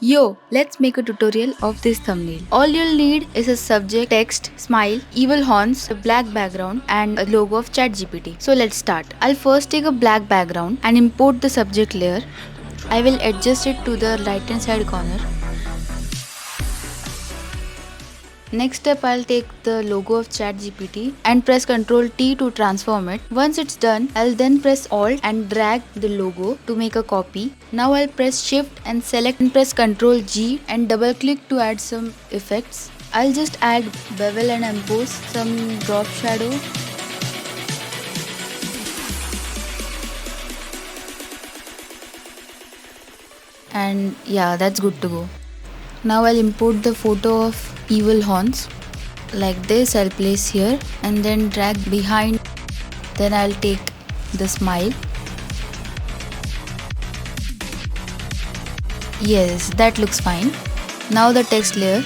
Yo, let's make a tutorial of this thumbnail. All you'll need is a subject, text, smile, evil horns, a black background and a logo of ChatGPT. So let's start. I'll first take a black background and import the subject layer. I will adjust it to the right hand side corner. Next step, I'll take the logo of ChatGPT and press Ctrl T to transform it. Once it's done, I'll then press Alt and drag the logo to make a copy. Now I'll press Shift and select and press Ctrl G and double click to add some effects. I'll just add bevel and emboss, some drop shadow. And yeah, that's good to go. Now I'll import the photo of evil horns. Like this, I'll place here and then drag behind. Then I'll take the smile. Yes, that looks fine. Now the text layer.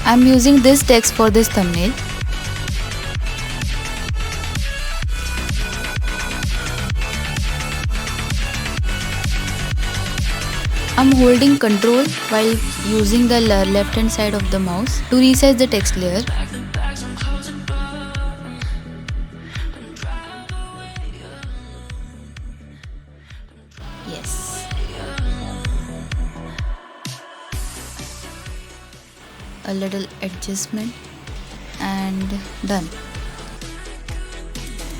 I'm using this text for this thumbnail. I'm holding Ctrl while using the left hand side of the mouse to resize the text layer. Yes. A little adjustment and done.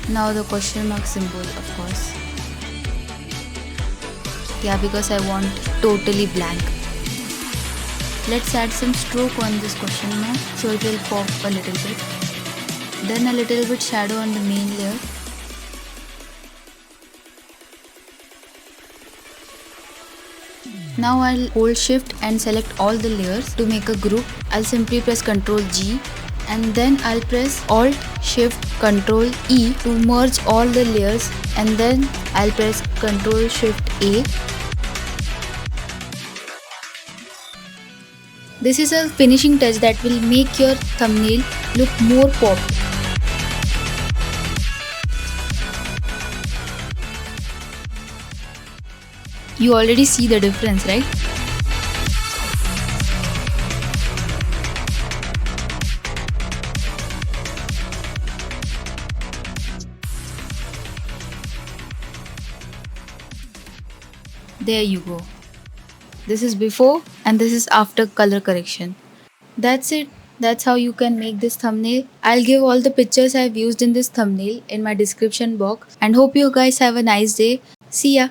Now the question mark symbol, of course. Yeah, because I want totally blank. Let's add some stroke on this question mark so it will pop a little bit. Then a little bit shadow on the main layer. Now I'll hold shift and select all the layers to make a group. I'll simply press Ctrl G and then I'll press Alt Shift Ctrl E to merge all the layers, and then I'll press Ctrl Shift A. This is a finishing touch that will make your thumbnail look more pop. You already see the difference, right? There you go. This is before and this is after color correction. That's it. That's how you can make this thumbnail. I'll give all the pictures I've used in this thumbnail in my description box and hope you guys have a nice day. See ya.